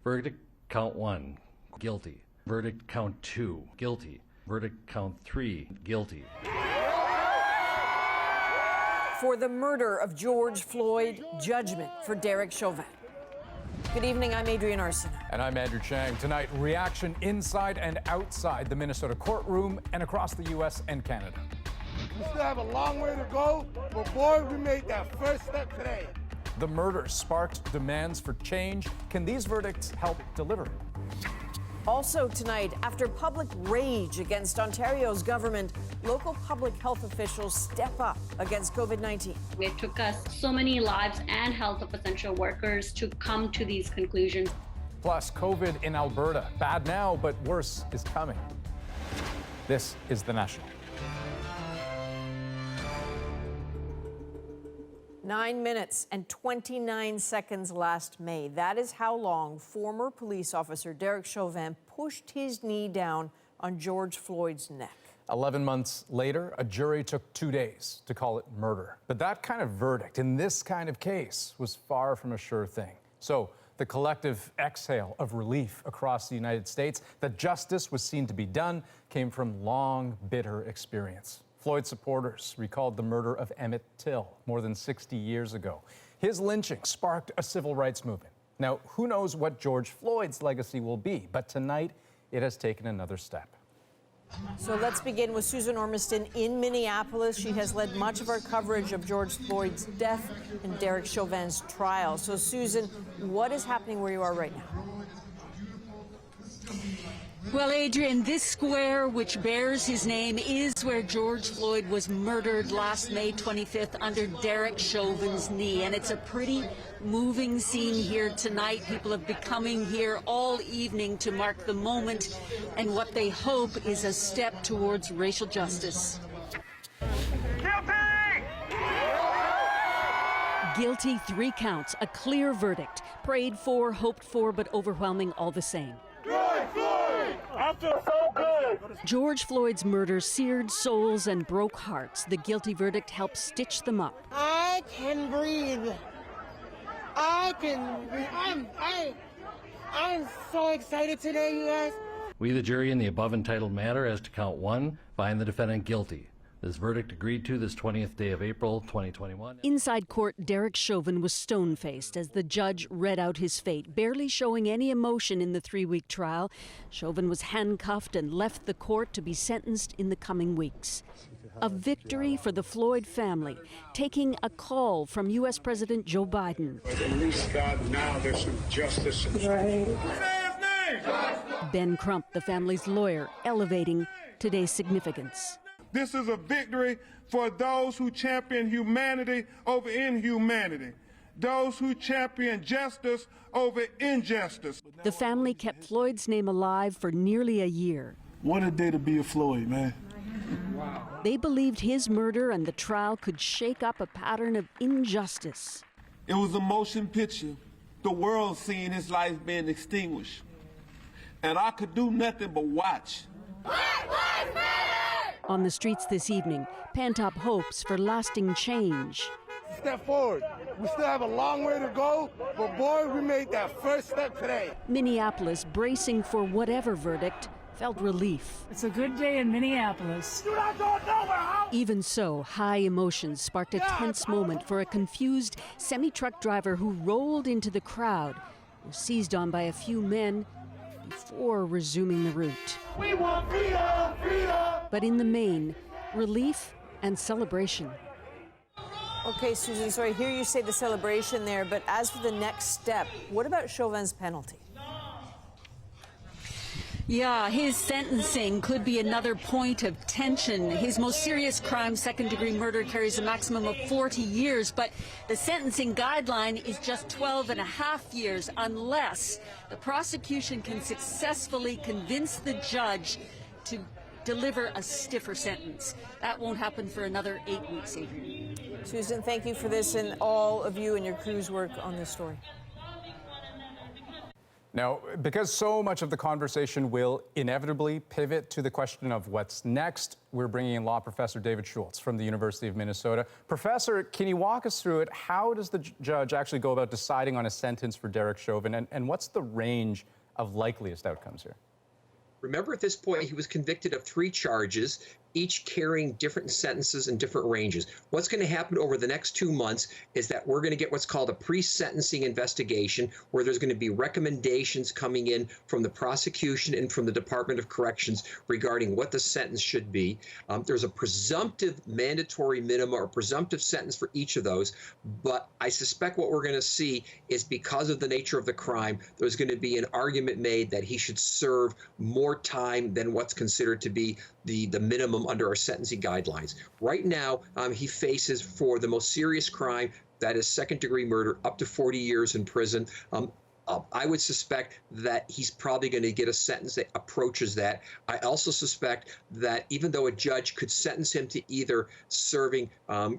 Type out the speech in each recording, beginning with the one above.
Verdict count 1, guilty. Verdict count 2, guilty. Verdict count 3, guilty. For the murder of George Floyd, judgment for Derek Chauvin. Good evening, I'm Adrienne Arsenault. And I'm Andrew Chang. Tonight, reaction inside and outside the Minnesota courtroom and across the U.S. and Canada. We still have a long way to go, but boy, we made that first step today. The murder sparked demands for change. Can these verdicts help deliver? Also tonight, after public rage against Ontario's government, local public health officials step up against COVID-19. It took us so many lives and health of essential workers to come to these conclusions. Plus, COVID in Alberta. Bad now, but worse is coming. This is The National. 9 minutes and 29 seconds last May. That is how long former police officer Derek Chauvin pushed his knee down on George Floyd's neck. 11 months later, a jury took 2 days to call it murder. But that kind of verdict in this kind of case was far from a sure thing. So the collective exhale of relief across the United States that justice was seen to be done came from long, bitter experience. Floyd supporters recalled the murder of Emmett Till more than 60 years ago. His lynching sparked a civil rights movement. Now, who knows what George Floyd's legacy will be, but tonight it has taken another step. So let's begin with Susan Ormiston in Minneapolis. She has led much of our coverage of George Floyd's death and Derek Chauvin's trial. So Susan, what is happening where you are right now? Well, Adrienne, this square, which bears his name, is where George Floyd was murdered last May 25th under Derek Chauvin's knee. And it's a pretty moving scene here tonight. People have been coming here all evening to mark the moment and what they hope is a step towards racial justice. Guilty! Guilty, 3 counts, a clear verdict. Prayed for, hoped for, but overwhelming all the same. I feel so good. George Floyd's murder seared souls and broke hearts. The guilty verdict helped stitch them up. I can breathe. I can breathe. I'm so excited today, you guys. We, the jury, in the above entitled matter as to count 1, find the defendant guilty. This verdict agreed to this 20th day of April, 2021. Inside court, Derek Chauvin was stone-faced as the judge read out his fate, barely showing any emotion in the 3-week trial. Chauvin was handcuffed and left the court to be sentenced in the coming weeks. A victory for the Floyd family, taking a call from U.S. President Joe Biden. At least, God, now there's some justice. Ben Crump, the family's lawyer, elevating today's significance. This is a victory for those who champion humanity over inhumanity, those who champion justice over injustice. The family kept Floyd's name alive for nearly a year. What a day to be a Floyd, man. Wow. They believed his murder and the trial could shake up a pattern of injustice. It was a motion picture, the world seeing his life being extinguished. And I could do nothing but watch. On the streets this evening, pent-up hopes for lasting change. Step forward. We still have a long way to go, but boy, we made that first step today. Minneapolis, bracing for whatever verdict, felt relief. It's a good day in Minneapolis. You're not going nowhere. Even so, high emotions sparked a tense moment for a confused semi-truck driver who rolled into the crowd, was seized on by a few men before resuming the route. We want freedom, freedom. But in the main, relief and celebration. Okay, Susan, so I hear you say the celebration there, but as for the next step, what about Chauvin's penalty? Yeah, his sentencing could be another point of tension. His most serious crime, second-degree murder, carries a maximum of 40 years, but the sentencing guideline is just 12 and a half years unless the prosecution can successfully convince the judge to deliver a stiffer sentence. That won't happen for another 8 weeks, Adrienne. Susan, thank you for this and all of you and your crew's work on this story. Now, because so much of the conversation will inevitably pivot to the question of what's next, we're bringing in law professor David Schultz from the University of Minnesota. Professor, can you walk us through it? How does the judge actually go about deciding on a sentence for Derek Chauvin, and what's the range of likeliest outcomes here? Remember, at this point, he was convicted of 3 charges, each carrying different sentences and different ranges. What's going to happen over the next 2 months is that we're going to get what's called a pre-sentencing investigation, where there's going to be recommendations coming in from the prosecution and from the Department of Corrections regarding what the sentence should be. There's a presumptive mandatory minimum or presumptive sentence for each of those, but I suspect what we're going to see is, because of the nature of the crime, there's going to be an argument made that he should serve more time than what's considered to be the minimum under our sentencing guidelines. Right now, he faces, for the most serious crime, that is second-degree murder, up to 40 years in prison. I would suspect that he's probably going to get a sentence that approaches that. I also suspect that even though a judge could sentence him to either serving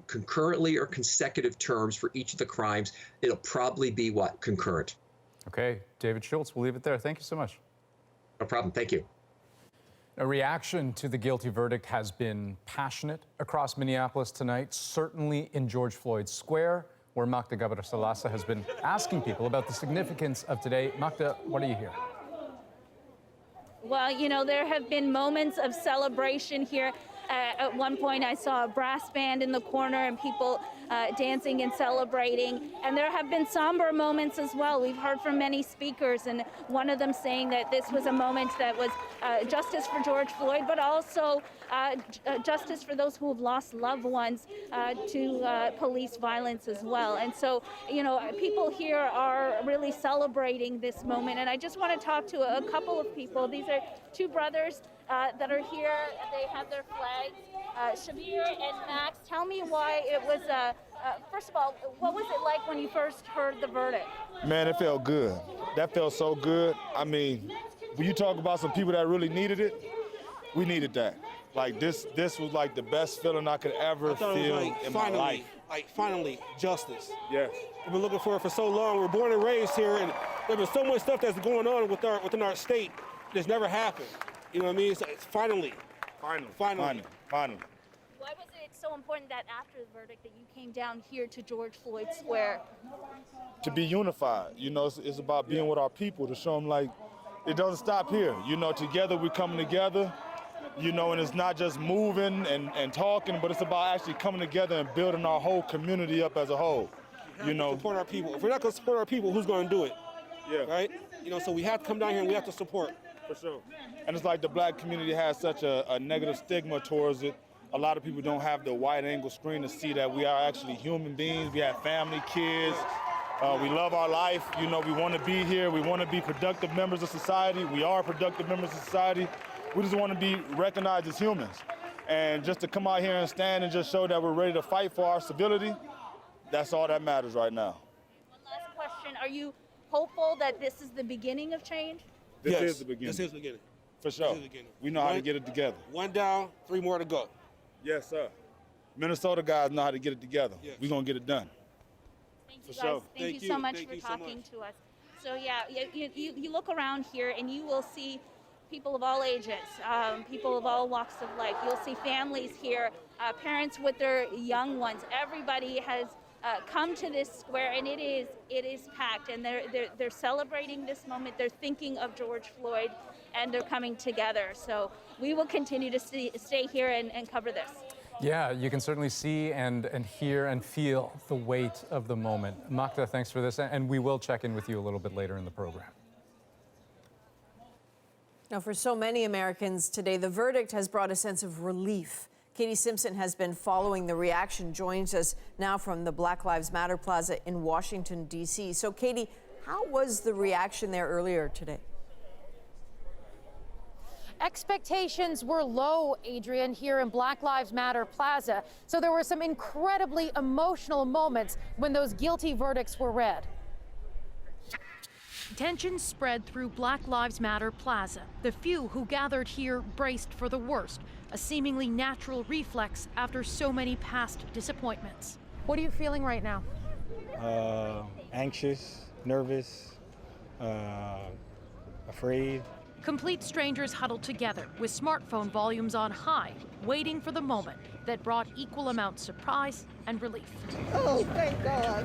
concurrently or consecutive terms for each of the crimes, it'll probably be what? Concurrent. Okay, David Schultz, we'll leave it there. Thank you so much. No problem. Thank you. A reaction to the guilty verdict has been passionate across Minneapolis tonight, certainly in George Floyd Square, where Magda Gabriel-Salasa has been asking people about the significance of today. Magda, what do you hear? Well, you know, there have been moments of celebration here. At one point, I saw a brass band in the corner and people dancing and celebrating. And there have been somber moments as well. We've heard from many speakers, and one of them saying that this was a moment that was justice for George Floyd, but also justice for those who have lost loved ones to police violence as well. And so, you know, people here are really celebrating this moment. And I just want to talk to a couple of people. These are 2 brothers that are here. They have their flags. Shabir and Max, tell me why it was, first of all, what was it like when you first heard the verdict? Man, it felt good. That felt so good. I mean, when you talk about some people that really needed it, we needed that. Like, this was like the best feeling I could ever feel in my life. Like, finally, justice. Yes. We've been looking for it for so long. We're born and raised here, and there's been so much stuff that's going on within our state that's never happened. You know what I mean? So it's finally. Why was it so important that after the verdict that you came down here to George Floyd Square? To be unified. You know, it's about being with our people, to show them, like, it doesn't stop here. You know, together we're coming together, you know, and it's not just moving and talking, but it's about actually coming together and building our whole community up as a whole. You know, support our people. If we're not going to support our people, who's going to do it? Yeah. Right? You know, so we have to come down here and we have to support. For sure. And it's like the black community has such a negative stigma towards it. A lot of people don't have the wide angle screen to see that we are actually human beings. We have family, kids. We love our life. You know, we want to be here. We want to be productive members of society. We are productive members of society. We just want to be recognized as humans. And just to come out here and stand and just show that we're ready to fight for our civility, that's all that matters right now. One last question. Are you hopeful that this is the beginning of change? This is the beginning. This is the beginning. For sure. This is the beginning. We know how to get it together. 1 down, 3 more to go. Yes, sir. Minnesota guys know how to get it together. Yes. We're going to get it done. Thank you, For guys. sure. Thank you so much for talking to us. So, yeah, you look around here and you will see people of all ages, people of all walks of life. You'll see families here, parents with their young ones. Everybody has come to this square, and it is packed, and they're celebrating this moment. They're thinking of George Floyd, and they're coming together. So we will continue to stay here and cover this. Yeah, you can certainly see and hear and feel the weight of the moment. Magda, thanks for this, and we will check in with you a little bit later in the program. Now, for so many Americans today, the verdict has brought a sense of relief. Katie Simpson has been following the reaction, joins us now from the Black Lives Matter Plaza in Washington, D.C. So, Katie, how was the reaction there earlier today? Expectations were low, Adrian, here in Black Lives Matter Plaza. So there were some incredibly emotional moments when those guilty verdicts were read. Tension spread through Black Lives Matter Plaza. The few who gathered here braced for the worst, a seemingly natural reflex after so many past disappointments. What are you feeling right now? Anxious, nervous, afraid. Complete strangers huddled together with smartphone volumes on high, waiting for the moment that brought equal amounts of surprise and relief. Oh, thank God.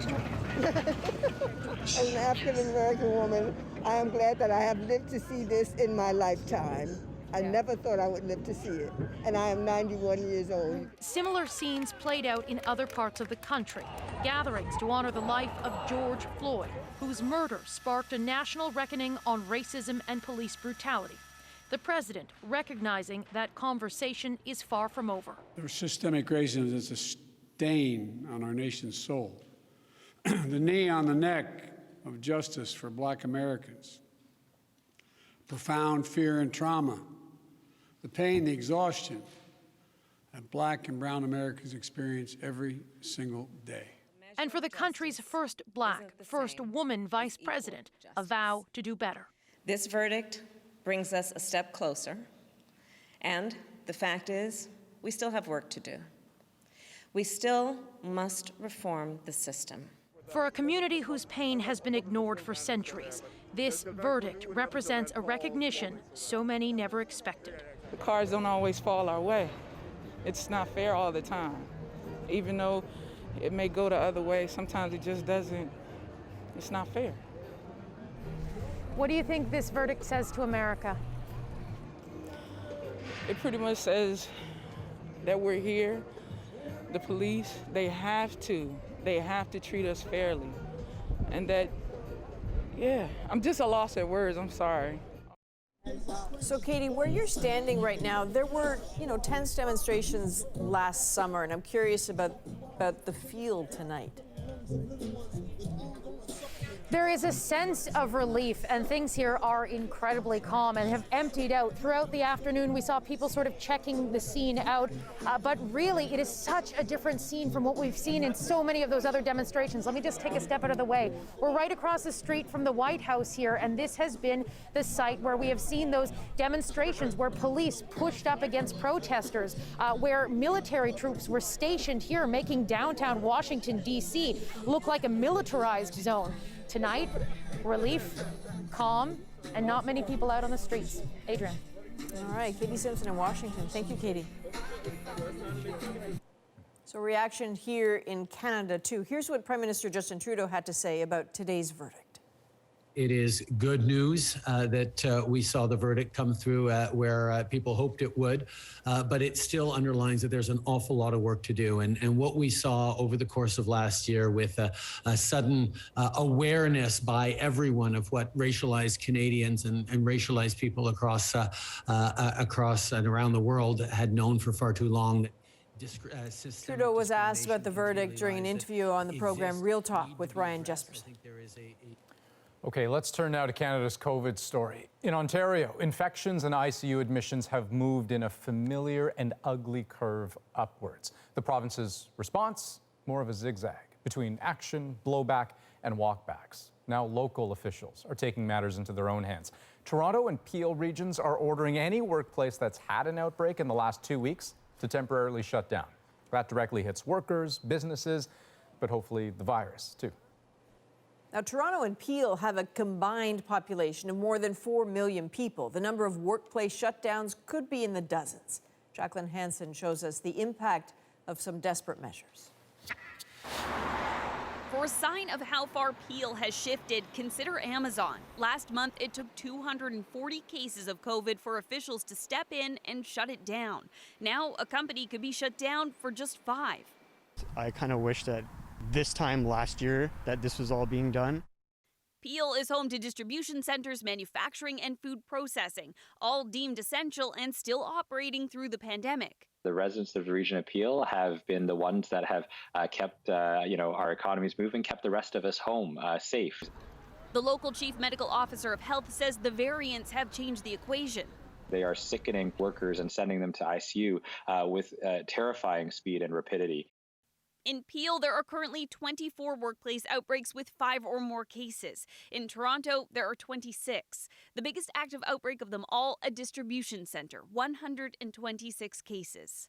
As an African-American woman, I am glad that I have lived to see this in my lifetime. I never thought I would live to see it, and I am 91 years old. Similar scenes played out in other parts of the country. Gatherings to honor the life of George Floyd, whose murder sparked a national reckoning on racism and police brutality. The president recognizing that conversation is far from over. The systemic racism is a stain on our nation's soul. The knee on the neck of justice for Black Americans. Profound fear and trauma. The pain, the exhaustion that Black and brown Americans experience every single day. And for the country's first Black, first woman vice president, a vow to do better. This verdict brings us a step closer, and the fact is, we still have work to do. We still must reform the system. For a community whose pain has been ignored for centuries, this verdict represents a recognition so many never expected. The cards don't always fall our way. It's not fair all the time. Even though it may go the other way, sometimes it just doesn't, it's not fair. What do you think this verdict says to America? It pretty much says that we're here. The police, they have to treat us fairly. And that, yeah, I'm just a loss at words, I'm sorry. So, Katie, where you're standing right now, there were, tense demonstrations last summer, and I'm curious about the feel tonight. There is a sense of relief, and things here are incredibly calm and have emptied out. Throughout the afternoon, we saw people sort of checking the scene out, but really it is such a different scene from what we've seen in so many of those other demonstrations. Let me just take a step out of the way. We're right across the street from the White House here, and this has been the site where we have seen those demonstrations where police pushed up against protesters, where military troops were stationed here, making downtown Washington, D.C. look like a militarized zone. Tonight, relief, calm, and not many people out on the streets. Adrian. All right, Katie Simpson in Washington. Thank you, Katie. So reaction here in Canada, too. Here's what Prime Minister Justin Trudeau had to say about today's verdict. It is good news that we saw the verdict come through where people hoped it would, but it still underlines that there's an awful lot of work to do. And what we saw over the course of last year with a sudden awareness by everyone of what racialized Canadians and racialized people across and around the world had known for far too long. Trudeau was asked about the verdict during an interview on the program Real Talk with Ryan Jesperson. Okay, let's turn now to Canada's COVID story. In Ontario, infections and ICU admissions have moved in a familiar and ugly curve upwards. The province's response, more of a zigzag between action, blowback, and walkbacks. Now local officials are taking matters into their own hands. Toronto and Peel regions are ordering any workplace that's had an outbreak in the last 2 weeks to temporarily shut down. That directly hits workers, businesses, but hopefully the virus too. Now, Toronto and Peel have a combined population of more than 4 million people. The number of workplace shutdowns could be in the dozens. Jacqueline Hansen shows us the impact of some desperate measures. For a sign of how far Peel has shifted, consider Amazon. Last month, it took 240 cases of COVID for officials to step in and shut it down. Now, a company could be shut down for just 5. I kind of wish that this time last year that this was all being done. Peel is home to distribution centers, manufacturing, and food processing, all deemed essential and still operating through the pandemic. The residents of the region of Peel have been the ones that have kept our economies moving, kept the rest of us home safe. The local chief medical officer of health says the variants have changed the equation. They are sickening workers and sending them to ICU with terrifying speed and rapidity. In Peel, there are currently 24 workplace outbreaks with 5 or more cases. In Toronto, there are 26. The biggest active outbreak of them all, a distribution center, 126 cases.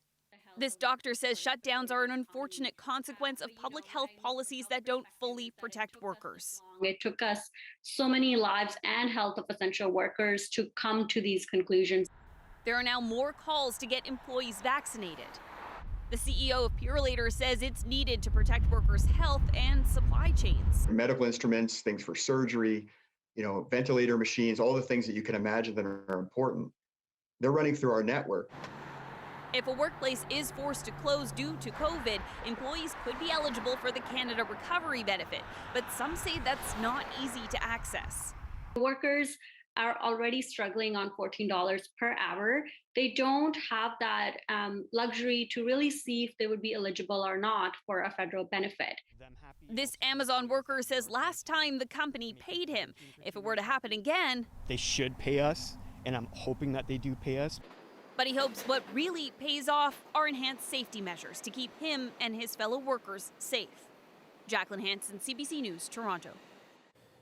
This doctor says shutdowns are an unfortunate consequence of public health policies that don't fully protect workers. It took us so many lives and health of essential workers to come to these conclusions. There are now more calls to get employees vaccinated. The CEO of Purolator says it's needed to protect workers' health and supply chains. Medical instruments, things for surgery, ventilator machines, all the things that you can imagine that are important. They're running through our network. If a workplace is forced to close due to COVID, employees could be eligible for the Canada Recovery Benefit, but some say that's not easy to access. Workers are already struggling on $14 per hour. They don't have that luxury to really see if they would be eligible or not for a federal benefit. This Amazon worker says last time the company paid him. If it were to happen again, They should pay us, and I'm hoping that they do pay us. but he hopes what really pays off are enhanced safety measures to keep him and his fellow workers safe. Jacqueline Hansen, CBC News, Toronto.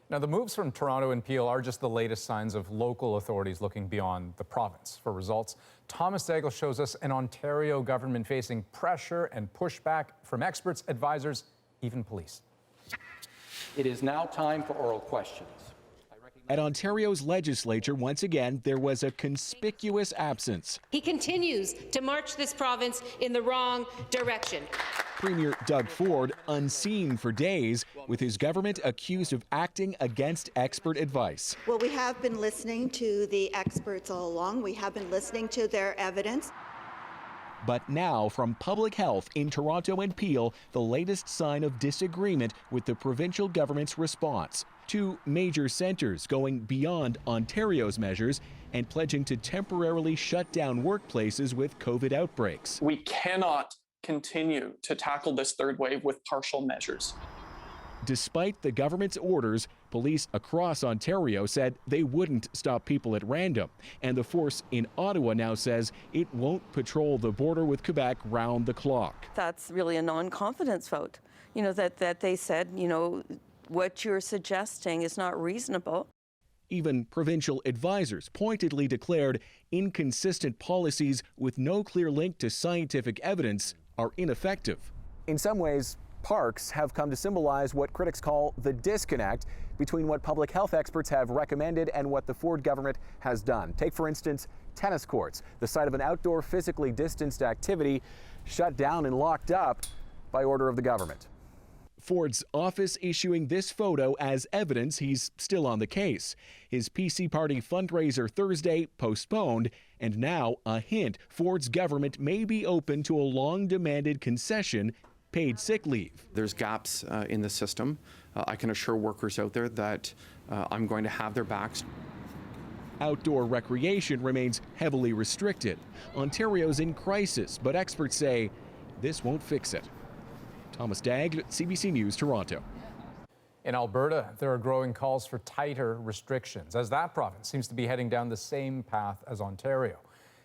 Now, the moves from Toronto and Peel are just the latest signs of local authorities looking beyond the province for results. Thomas Daigle shows us an Ontario government facing pressure and pushback from experts, advisors, even police. It is now time for oral questions. At Ontario's legislature, once again, there was a conspicuous absence. He continues to march this province in the wrong direction. Premier Doug Ford unseen for days, with his government accused of acting against expert advice. Well, we have been listening to the experts all along. We have been listening to their evidence. But now, from public health in Toronto and Peel, the latest sign of disagreement with the provincial government's response. Two major centres going beyond Ontario's measures and pledging to temporarily shut down workplaces with COVID outbreaks. We cannot continue to tackle this third wave with partial measures. Despite the government's orders, police across Ontario said they wouldn't stop people at random. And the force in Ottawa now says it won't patrol the border with Quebec round the clock. That's really a non-confidence vote. That they said, what you're suggesting is not reasonable. Even provincial advisors pointedly declared inconsistent policies with no clear link to scientific evidence are ineffective. In some ways, parks have come to symbolize what critics call the disconnect between what public health experts have recommended and what the Ford government has done. Take, for instance, tennis courts, the site of an outdoor physically distanced activity, shut down and locked up by order of the government. Ford's office issuing this photo as evidence he's still on the case. His PC Party fundraiser Thursday postponed, and now a hint Ford's government may be open to a long-demanded concession, paid sick leave. There's gaps in the system. I can assure workers out there that I'm going to have their backs. Outdoor recreation remains heavily restricted. Ontario's in crisis, but experts say this won't fix it. Thomas Daigle, CBC News, Toronto. In Alberta, there are growing calls for tighter restrictions, as that province seems to be heading down the same path as Ontario.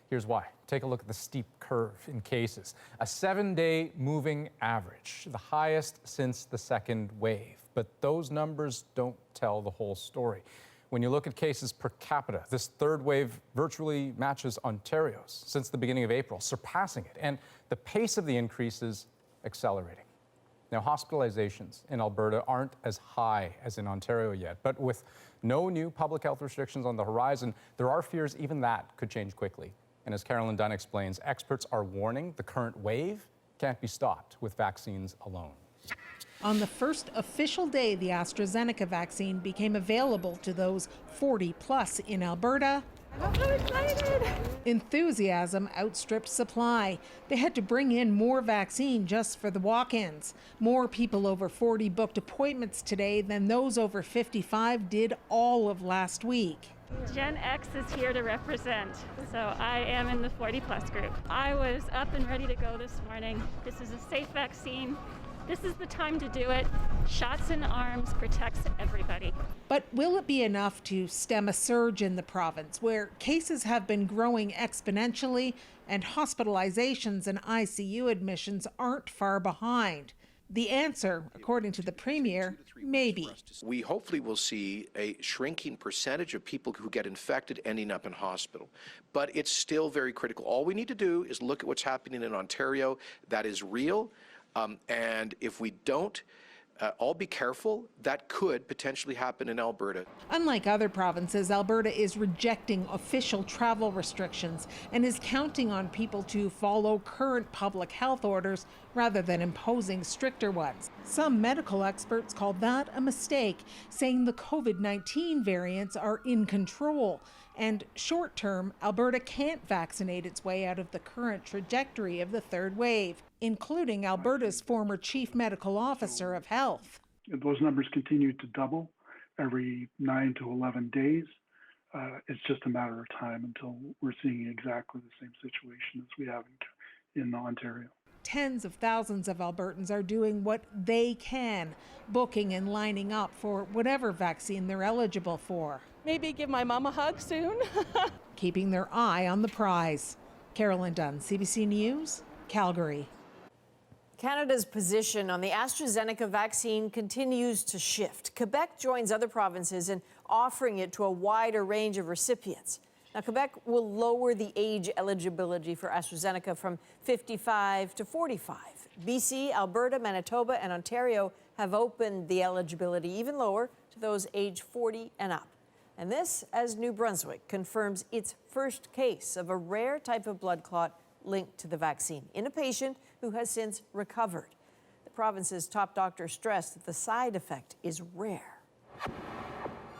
Here's why. Take a look at the steep curve in cases. A 7-day moving average, the highest since the second wave. But those numbers don't tell the whole story. When you look at cases per capita, this third wave virtually matches Ontario's since the beginning of April, surpassing it. And the pace of the increase is accelerating. Now, hospitalizations in Alberta aren't as high as in Ontario yet, but with no new public health restrictions on the horizon, there are fears even that could change quickly. And as Carolyn Dunn explains, experts are warning the current wave can't be stopped with vaccines alone. On the first official day the AstraZeneca vaccine became available to those 40 plus in Alberta, I'm so excited! Enthusiasm outstripped supply. They had to bring in more vaccine just for the walk-ins. More people over 40 booked appointments today than those over 55 did all of last week. Gen X is here to represent, so I am in the 40 plus group. I was up and ready to go this morning. This is a safe vaccine. This is the time to do it. Shots in arms protects everybody. But will it be enough to stem a surge in the province where cases have been growing exponentially and hospitalizations and ICU admissions aren't far behind? The answer, according to the Premier, maybe. We hopefully will see a shrinking percentage of people who get infected ending up in hospital. But it's still very critical. All we need to do is look at what's happening in Ontario. That is real. And if we don't all be careful, that could potentially happen in Alberta. Unlike other provinces, Alberta is rejecting official travel restrictions and is counting on people to follow current public health orders rather than imposing stricter ones. Some medical experts call that a mistake, saying the COVID-19 variants are in control. And short-term, Alberta can't vaccinate its way out of the current trajectory of the third wave, including Alberta's former chief medical officer of health. Those numbers continue to double every 9 to 11 days. It's just a matter of time until we're seeing exactly the same situation as we have in Ontario. Tens of thousands of Albertans are doing what they can, booking and lining up for whatever vaccine they're eligible for. Maybe give my mom a hug soon. Keeping their eye on the prize. Carolyn Dunn, CBC News, Calgary. Canada's position on the AstraZeneca vaccine continues to shift. Quebec joins other provinces in offering it to a wider range of recipients. Now, Quebec will lower the age eligibility for AstraZeneca from 55 to 45. BC, Alberta, Manitoba, and Ontario have opened the eligibility even lower to those age 40 and up. And this as New Brunswick confirms its first case of a rare type of blood clot linked to the vaccine in a patient who has since recovered. The province's top doctor stressed that the side effect is rare.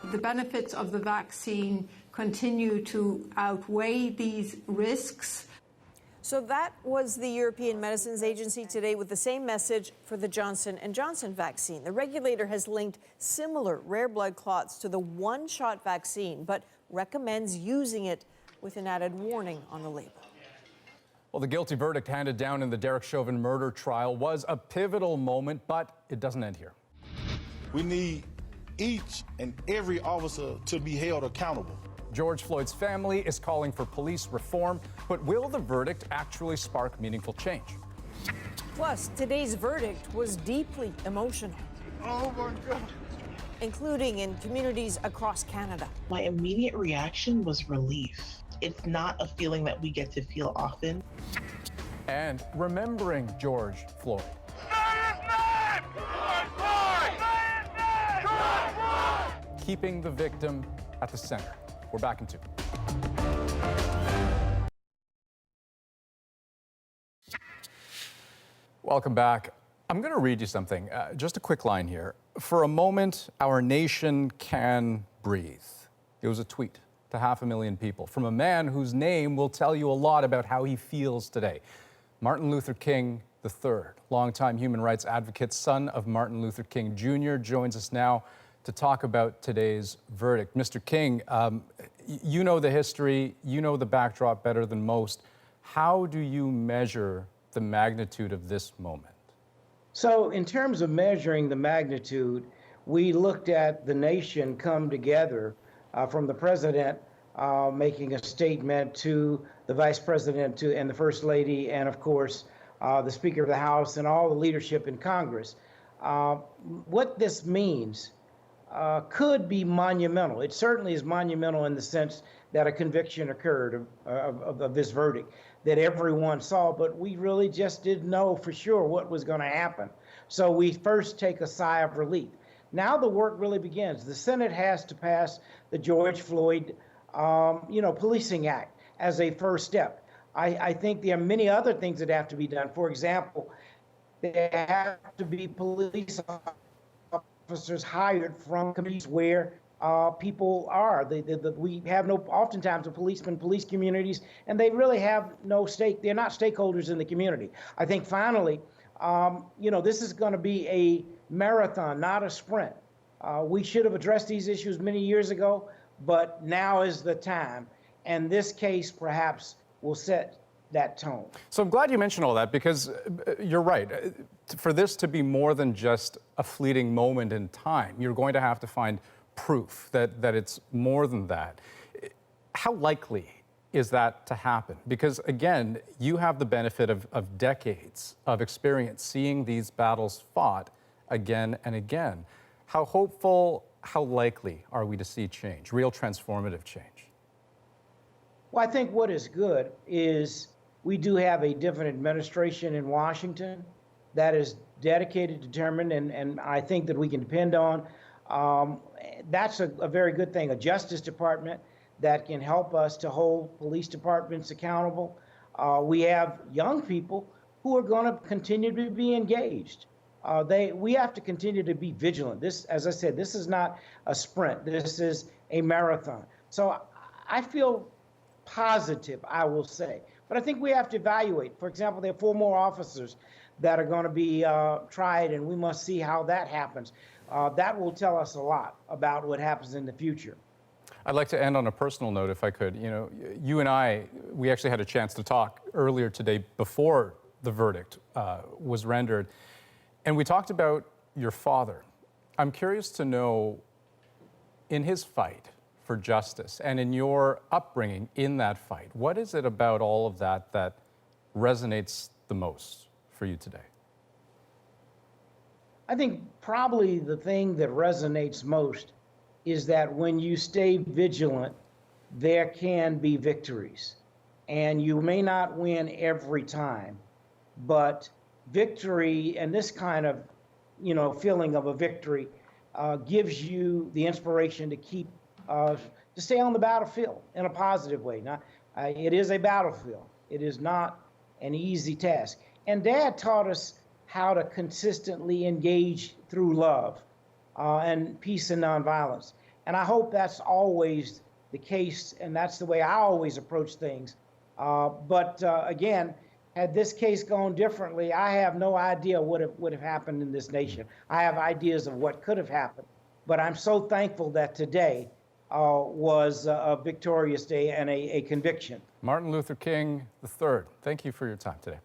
The benefits of the vaccine continue to outweigh these risks. So that was the European Medicines Agency today with the same message for the Johnson & Johnson vaccine. The regulator has linked similar rare blood clots to the one-shot vaccine, but recommends using it with an added warning on the label. Well, the guilty verdict handed down in the Derek Chauvin murder trial was a pivotal moment, but it doesn't end here. We need each and every officer to be held accountable. George Floyd's family is calling for police reform, but will the verdict actually spark meaningful change? Plus, today's verdict was deeply emotional. Oh my God. Including in communities across Canada. My immediate reaction was relief. It's not a feeling that we get to feel often. And remembering George Floyd. Keeping the victim at the center. We're back in 2. Welcome back. I'm going to read you something. Just a quick line here. For a moment, our nation can breathe. It was a tweet to 500,000 people from a man whose name will tell you a lot about how he feels today. Martin Luther King III, longtime human rights advocate, son of Martin Luther King Jr., joins us now to talk about today's verdict. Mr. King, you know the history, you know the backdrop better than most. How do you measure the magnitude of this moment? So in terms of measuring the magnitude, we looked at the nation come together from the president making a statement to the vice president and the first lady, and of course, the Speaker of the House and all the leadership in Congress. What this means could be monumental. It certainly is monumental in the sense that a conviction occurred of this verdict that everyone saw, but we really just didn't know for sure what was going to happen. So we first take a sigh of relief. Now the work really begins. The Senate has to pass the George Floyd, Policing Act as a first step. I think there are many other things that have to be done. For example, there have to be police officers hired from communities where people are. We have oftentimes the policemen, police communities, and they really have no stake. They're not stakeholders in the community. I think finally, this is going to be a marathon, not a sprint. We should have addressed these issues many years ago, but now is the time. And this case perhaps will set that tone. So I'm glad you mentioned all that, because you're right. For this to be more than just a fleeting moment in time, you're going to have to find proof that it's more than that. How likely is that to happen? Because again, you have the benefit of decades of experience seeing these battles fought again and again. How hopeful, how likely are we to see change, real transformative change? Well, I think what is good is we do have a different administration in Washington that is dedicated, determined, and I think that we can depend on. That's a very good thing. A Justice Department that can help us to hold police departments accountable. We have young people who are going to continue to be engaged. We have to continue to be vigilant. This, as I said, this is not a sprint. This is a marathon. So I feel positive, I will say. But I think we have to evaluate. For example, there are 4 more officers that are going to be tried, and we must see how that happens. That will tell us a lot about what happens in the future. I'd like to end on a personal note, if I could. You know, you and I, we actually had a chance to talk earlier today before the verdict was rendered, and we talked about your father. I'm curious to know, in his fight for justice and in your upbringing in that fight, what is it about all of that that resonates the most for you today? I think probably the thing that resonates most is that when you stay vigilant, there can be victories. And you may not win every time, but victory and this kind of, feeling of a victory gives you the inspiration to keep, to stay on the battlefield in a positive way. Now, it is a battlefield. It is not an easy task. And Dad taught us how to consistently engage through love and peace and nonviolence. And I hope that's always the case, and that's the way I always approach things. But again, had this case gone differently, I have no idea what would have happened in this nation. I have ideas of what could have happened, but I'm so thankful that today was a victorious day and a conviction. Martin Luther King III, thank you for your time today.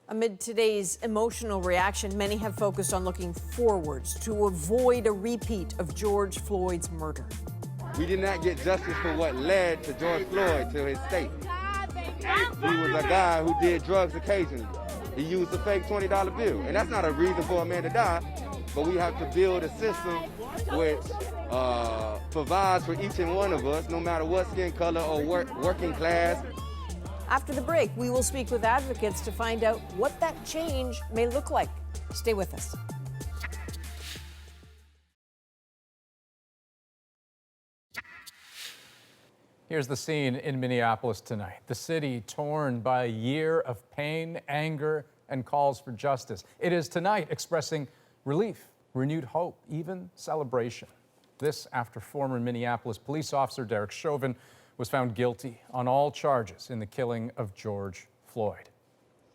Amid today's emotional reaction, many have focused on looking forwards to avoid a repeat of George Floyd's murder. We did not get justice for what led to George Floyd to his state. He was a guy who did drugs occasionally. He used a fake $20 bill. And that's not a reason for a man to die, but we have to build a system which provides for each and one of us, no matter what skin color or working class. After the break, we will speak with advocates to find out what that change may look like. Stay with us. Here's the scene in Minneapolis tonight. The city torn by a year of pain, anger, and calls for justice. It is tonight expressing relief, renewed hope, even celebration. This after former Minneapolis police officer Derek Chauvin was found guilty on all charges in the killing of George Floyd.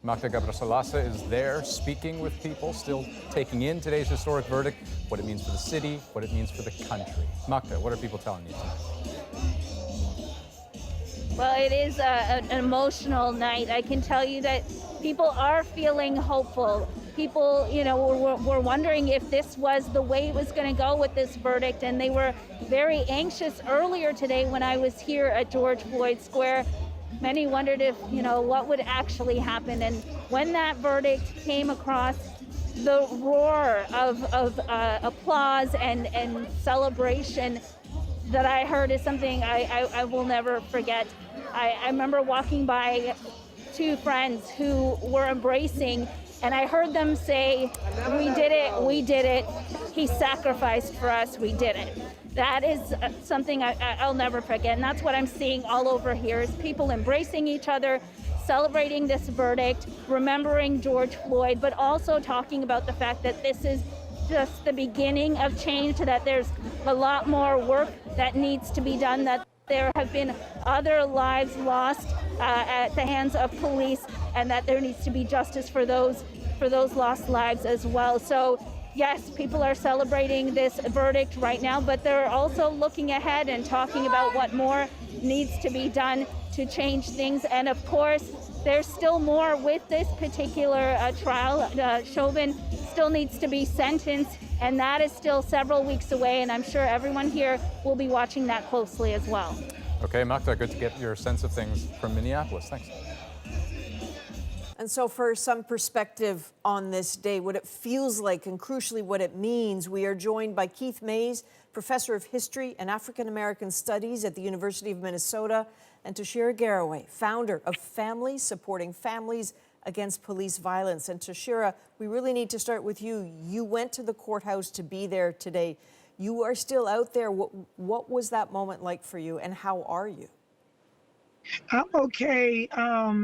Magda Gabrisalasa is there speaking with people, still taking in today's historic verdict, what it means for the city, what it means for the country. Magda, what are people telling you tonight? Well, it is an emotional night. I can tell you that people are feeling hopeful. People, were wondering if this was the way it was going to go with this verdict, and they were very anxious earlier today when I was here at George Floyd Square. Many wondered if, what would actually happen. And when that verdict came across, the roar of applause and celebration that I heard is something I will never forget. I remember walking by 2 friends who were embracing, and I heard them say, "We did it, we did it. He sacrificed for us, we did it." That is something I'll never forget, and that's what I'm seeing all over here is people embracing each other, celebrating this verdict, remembering George Floyd, but also talking about the fact that this is just the beginning of change, that there's a lot more work that needs to be done, that there have been other lives lost at the hands of police, and that there needs to be justice for those lost lives as well. So yes, people are celebrating this verdict right now, but they're also looking ahead and talking about what more needs to be done to change things. And of course, there's still more with this particular trial. Chauvin still needs to be sentenced, and that is still several weeks away, and I'm sure everyone here will be watching that closely as well. Okay, Magda, good to get your sense of things from Minneapolis. Thanks. And so for some perspective on this day, what it feels like and crucially what it means, we are joined by Keith Mays, Professor of History and African American Studies at the University of Minnesota, and Tashira Garraway, founder of Families Supporting Families Against Police Violence. And Tashira, we really need to start with you. You went to the courthouse to be there today. You are still out there. What was that moment like for you, and how are you? I'm okay.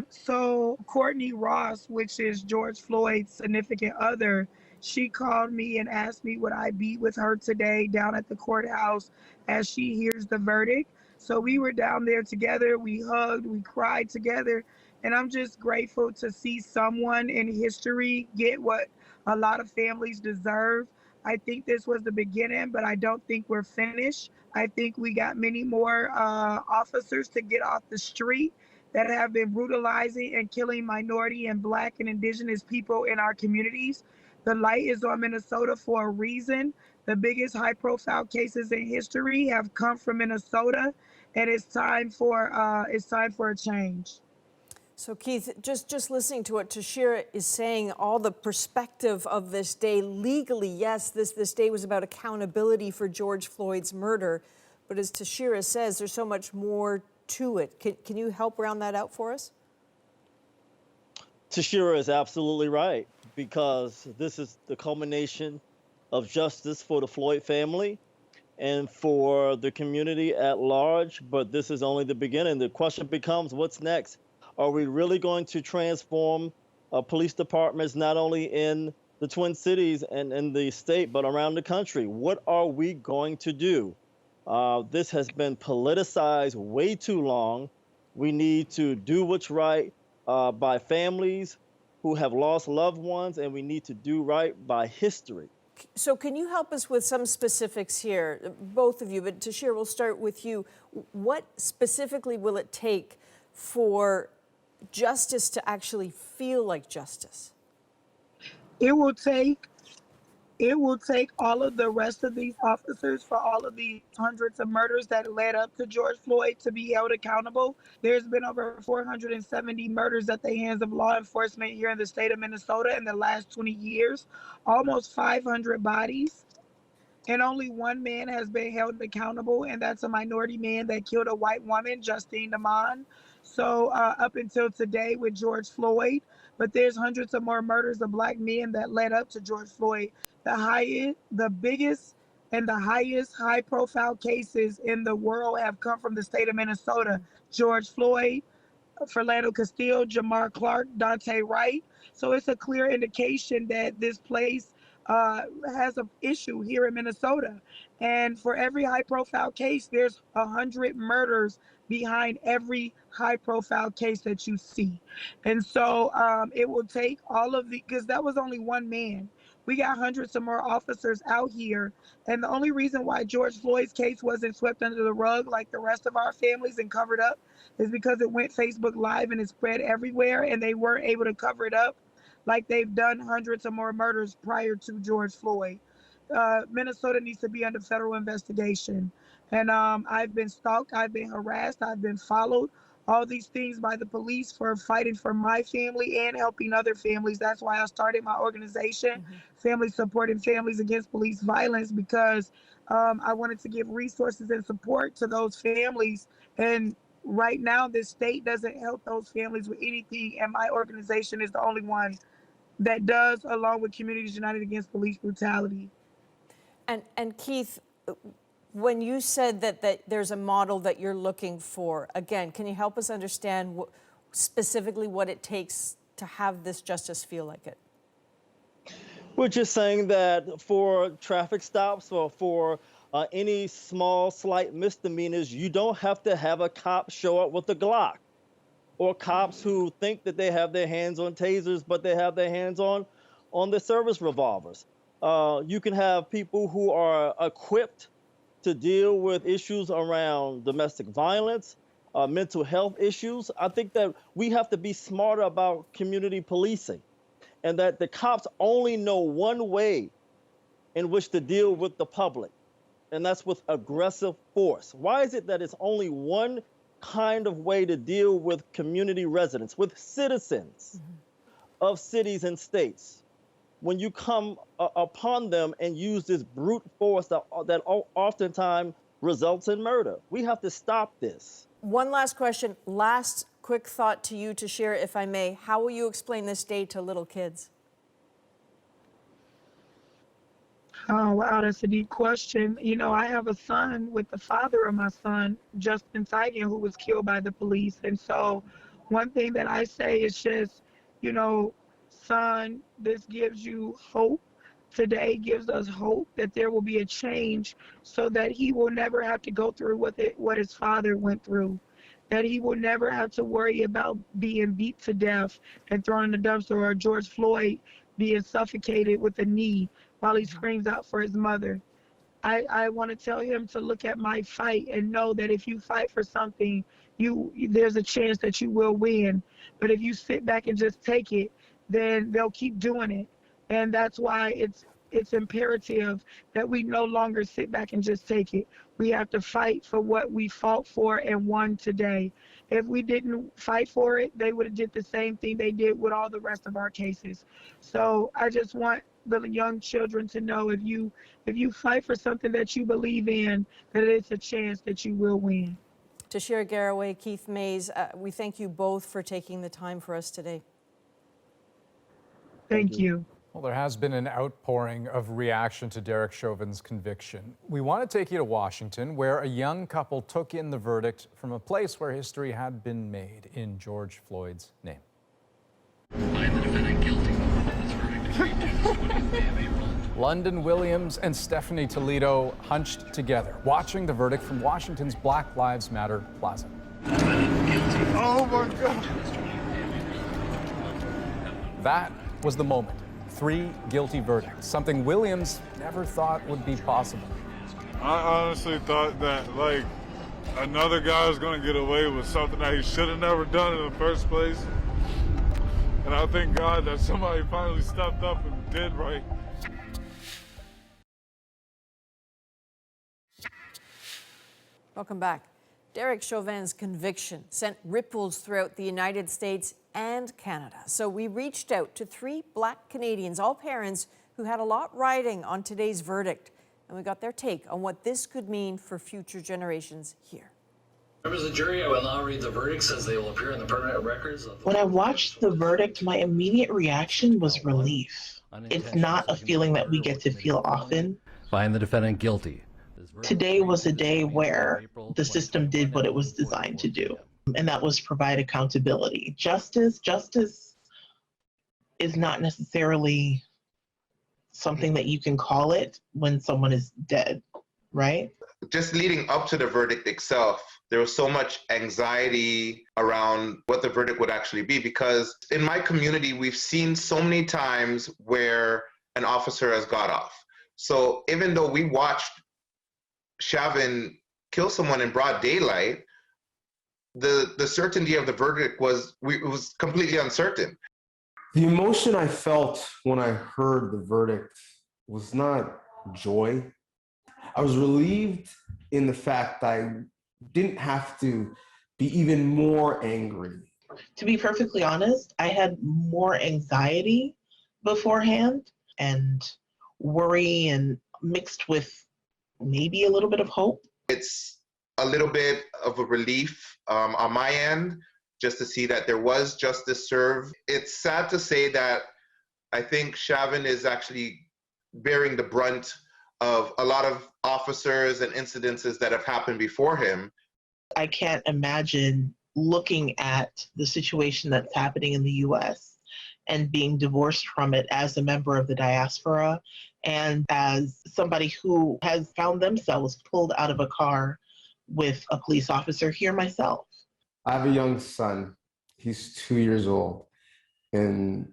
So Courtney Ross, which is George Floyd's significant other, she called me and asked me would I be with her today down at the courthouse as she hears the verdict. So we were down there together. We hugged, we cried together. And I'm just grateful to see someone in history get what a lot of families deserve. I think this was the beginning, but I don't think we're finished. I think we got many more officers to get off the street that have been brutalizing and killing minority and Black and Indigenous people in our communities. The light is on Minnesota for a reason. The biggest high-profile cases in history have come from Minnesota, and it's time for a change. So Keith, just listening to what Tashira is saying, all the perspective of this day, legally, yes, this day was about accountability for George Floyd's murder. But as Tashira says, there's so much more to it. Can you help round that out for us? Tashira is absolutely right, because this is the culmination of justice for the Floyd family and for the community at large. But this is only the beginning. The question becomes, what's next? Are we really going to transform police departments not only in the Twin Cities and in the state, but around the country? What are we going to do? This has been politicized way too long. We need to do what's right by families who have lost loved ones, and we need to do right by history. So can you help us with some specifics here, both of you, but Tashira, we'll start with you. What specifically will it take for justice to actually feel like justice? It will take all of the rest of these officers for all of the hundreds of murders that led up to George Floyd to be held accountable. There's been over 470 murders at the hands of law enforcement here in the state of Minnesota in the last 20 years, almost 500 bodies. And only one man has been held accountable, and that's a minority man that killed a white woman, Justine Damon. So up until today with George Floyd, but there's hundreds of more murders of Black men that led up to George Floyd. The biggest and the highest high-profile cases in the world have come from the state of Minnesota. George Floyd, Philando Castile, Jamar Clark, Dante Wright. So it's a clear indication that this place has an issue here in Minnesota. And for every high-profile case, there's 100 murders behind every high-profile case that you see. And so it will take all of because that was only one man. We got hundreds of more officers out here. And the only reason why George Floyd's case wasn't swept under the rug like the rest of our families and covered up is because it went Facebook Live and it spread everywhere, and they weren't able to cover it up like they've done hundreds of more murders prior to George Floyd. Minnesota needs to be under federal investigation. And I've been stalked, I've been harassed, I've been followed, all these things by the police for fighting for my family and helping other families. That's why I started my organization, Families Supporting Families Against Police Violence, because I wanted to give resources and support to those families. And right now, this state doesn't help those families with anything, and my organization is the only one that does, along with Communities United Against Police Brutality. And Keith, when you said that there's a model that you're looking for, again, can you help us understand specifically what it takes to have this justice feel like it? We're just saying that for traffic stops or for any small, slight misdemeanors, you don't have to have a cop show up with a Glock, or cops who think that they have their hands on tasers, but they have their hands on the service revolvers. You can have people who are equipped to deal with issues around domestic violence, mental health issues. I think that we have to be smarter about community policing, and that the cops only know one way in which to deal with the public. and that's with aggressive force. Why is it that it's only one kind of way to deal with community residents, with citizens of cities and states, when you come upon them and use this brute force that oftentimes results in murder? We have to stop this. One last question, last quick thought to you to share, if I may. How will you explain this day to little kids? Oh, wow, that's a deep question. You know, I have a son with the father of my son, Justin Tigan, who was killed by the police. And so one thing that I say is just, you know, son, this gives you hope. Today gives us hope that there will be a change so that he will never have to go through what his father went through, that he will never have to worry about being beat to death and thrown in the dumpster, or George Floyd being suffocated with a knee while he screams out for his mother. I want to tell him to look at my fight and know that if you fight for something, there's a chance that you will win. But if you sit back and just take it, then they'll keep doing it. And that's why it's imperative that we no longer sit back and just take it. We have to fight for what we fought for and won today. If we didn't fight for it, they would have did the same thing they did with all the rest of our cases. So I just want the young children to know, if you fight for something that you believe in, that it's a chance that you will win. Tashira Garraway, Keith Mays, we thank you both for taking the time for us today. Thank you. Well, there has been an outpouring of reaction to Derek Chauvin's conviction. We want to take you to Washington, where a young couple took in the verdict from a place where history had been made in George Floyd's name. Find the defendant guilty. This verdict London Williams and Stephanie Toledo hunched together, watching the verdict from Washington's Black Lives Matter Plaza. Oh my God. That was the moment. 3 guilty verdicts, something Williams never thought would be possible. I honestly thought that, like, another guy was going to get away with something that he should have never done in the first place. And I thank God that somebody finally stepped up and did right. Welcome back. Derek Chauvin's conviction sent ripples throughout the United States and Canada. So we reached out to 3 Black Canadians, all parents, who had a lot riding on today's verdict. And we got their take on what this could mean for future generations here. Members of the jury, I will now read the verdicts as they will appear in the permanent records of the... When I watched the verdict, my immediate reaction was relief. It's not a feeling that we get to feel often. Find the defendant guilty. Today was a day where the system did what it was designed to do, and that was provide accountability. Justice is not necessarily something that you can call it when someone is dead, right? Just leading up to the verdict itself, there was so much anxiety around what the verdict would actually be, because in my community, we've seen so many times where an officer has got off. So even though we watched Chauvin kill someone in broad daylight, the certainty of the verdict was completely uncertain. The emotion I felt when I heard the verdict was not joy. I was relieved in the fact that I didn't have to be even more angry. To be perfectly honest, I had more anxiety beforehand and worry, and mixed with maybe a little bit of hope. It's a little bit of a relief on my end, just to see that there was justice served. It's sad to say that I think Chauvin is actually bearing the brunt of a lot of officers and incidences that have happened before him. I can't imagine looking at the situation that's happening in the US and being divorced from it as a member of the diaspora and as somebody who has found themselves pulled out of a car with a police officer here myself. I have a young son. He's 2 years old. And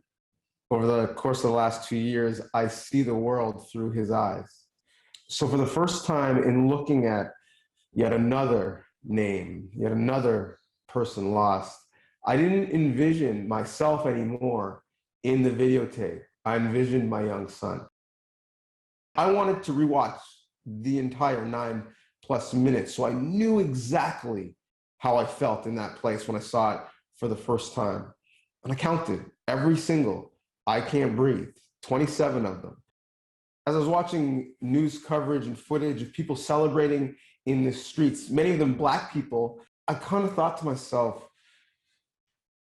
over the course of the last 2 years, I see the world through his eyes. So for the first time in looking at yet another name, yet another person lost, I didn't envision myself anymore in the videotape. I envisioned my young son. I wanted to rewatch the entire 9+ minutes. So I knew exactly how I felt in that place when I saw it for the first time. And I counted every single "I can't breathe," 27 of them. As I was watching news coverage and footage of people celebrating in the streets, many of them Black people, I kind of thought to myself,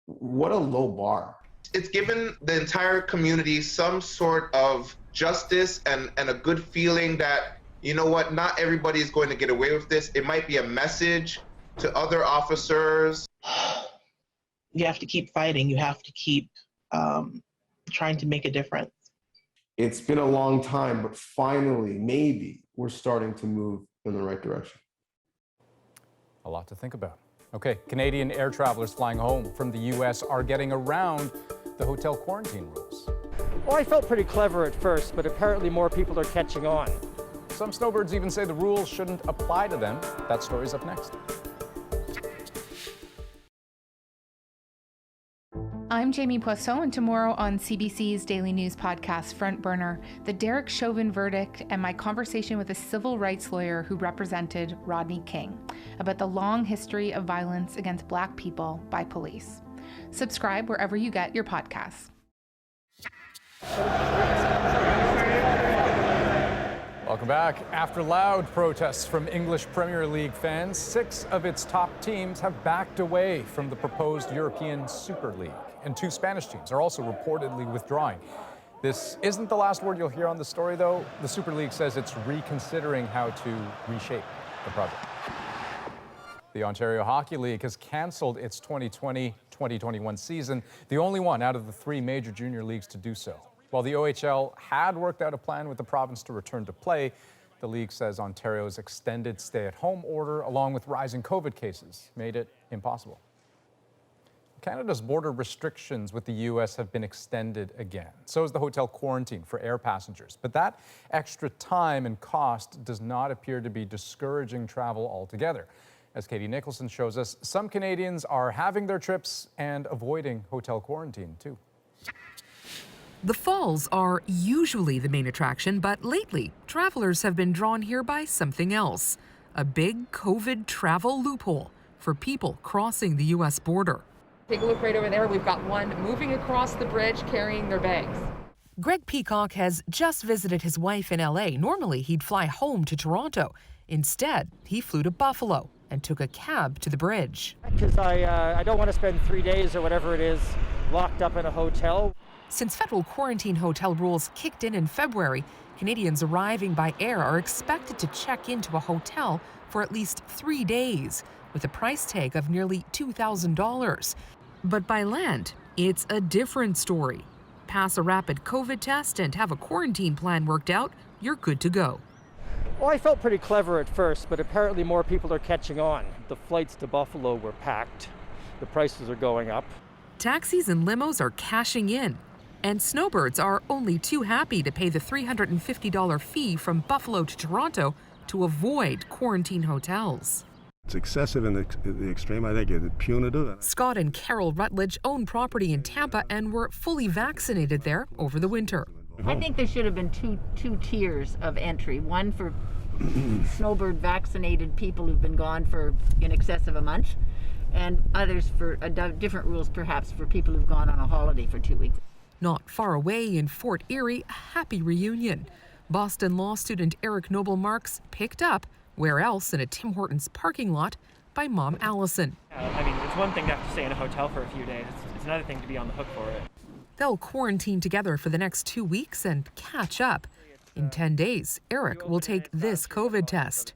what a low bar. It's given the entire community some sort of justice and a good feeling that, you know what, not everybody is going to get away with this. It might be a message to other officers. You have to keep fighting. You have to keep trying to make a difference. It's been a long time, but finally, maybe we're starting to move in the right direction. A lot to think about. Okay, Canadian air travelers flying home from the U.S. are getting around the hotel quarantine rules. Well, I felt pretty clever at first, but apparently more people are catching on. Some snowbirds even say the rules shouldn't apply to them. That story's up next. I'm Jamie Poisson, and tomorrow on CBC's daily news podcast, Front Burner, the Derek Chauvin verdict and my conversation with a civil rights lawyer who represented Rodney King about the long history of violence against Black people by police. Subscribe wherever you get your podcasts. Welcome back. After loud protests from English Premier League fans, 6 of its top teams have backed away from the proposed European Super League, and 2 Spanish teams are also reportedly withdrawing. This isn't the last word you'll hear on the story, though. The Super League says it's reconsidering how to reshape the project. The Ontario Hockey League has canceled its 2020-2021 season, the only one out of the 3 major junior leagues to do so. While the OHL had worked out a plan with the province to return to play, the league says Ontario's extended stay-at-home order, along with rising COVID cases, made it impossible. Canada's border restrictions with the U.S. have been extended again. So is the hotel quarantine for air passengers. But that extra time and cost does not appear to be discouraging travel altogether. As Katie Nicholson shows us, some Canadians are having their trips and avoiding hotel quarantine, too. The falls are usually the main attraction, but lately, travelers have been drawn here by something else. A big COVID travel loophole for people crossing the U.S. border. Take a look right over there. We've got one moving across the bridge carrying their bags. Greg Peacock has just visited his wife in L.A. Normally, he'd fly home to Toronto. Instead, he flew to Buffalo and took a cab to the bridge. Because I don't want to spend 3 days or whatever it is locked up in a hotel. Since federal quarantine hotel rules kicked in February, Canadians arriving by air are expected to check into a hotel for at least 3 days, with a price tag of nearly $2,000. But by land, it's a different story. Pass a rapid COVID test and have a quarantine plan worked out, you're good to go. Well, I felt pretty clever at first, but apparently more people are catching on. The flights to Buffalo were packed. The prices are going up. Taxis and limos are cashing in. And snowbirds are only too happy to pay the $350 fee from Buffalo to Toronto to avoid quarantine hotels. It's excessive in the extreme. I think it's punitive. Scott and Carol Rutledge own property in Tampa and were fully vaccinated there over the winter. I think there should have been two tiers of entry. One for snowbird vaccinated people who've been gone for in excess of a month, and others for different rules perhaps for people who've gone on a holiday for 2 weeks. Not far away in Fort Erie, a happy reunion. Boston law student Eric Noble Marks picked up, where else in a Tim Hortons parking lot, by Mom Allison. I mean, it's one thing to have to stay in a hotel for a few days. It's another thing to be on the hook for it. They'll quarantine together for the next 2 weeks and catch up. In 10 days, Eric will take this COVID test.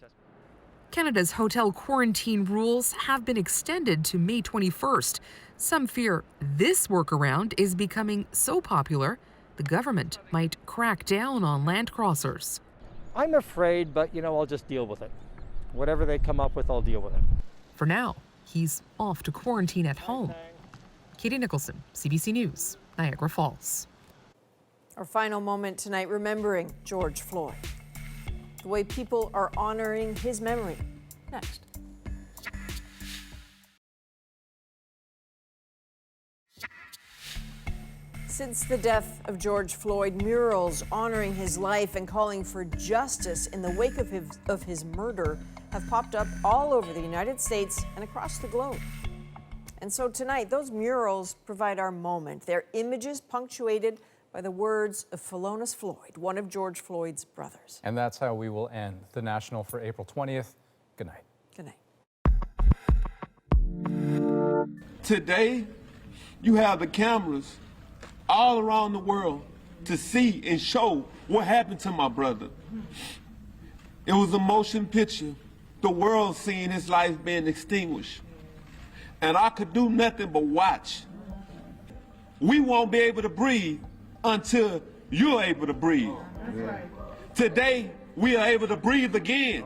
Canada's hotel quarantine rules have been extended to May 21st. Some fear this workaround is becoming so popular, the government might crack down on land crossers. I'm afraid, but I'll just deal with it. Whatever they come up with, I'll deal with it. For now, he's off to quarantine at home. Katie Nicholson, CBC News, Niagara Falls. Our final moment tonight, remembering George Floyd. The way people are honoring his memory. Next. Since the death of George Floyd, murals honoring his life and calling for justice in the wake of his murder have popped up all over the United States and across the globe. And so tonight, those murals provide our moment. They're images punctuated by the words of Philonise Floyd, one of George Floyd's brothers. And that's how we will end the National for April 20th. Good night. Good night. Today, you have the cameras all around the world to see and show what happened to my brother. It was a motion picture, the world seeing his life being extinguished. And I could do nothing but watch. We won't be able to breathe until you're able to breathe. Today, we are able to breathe again.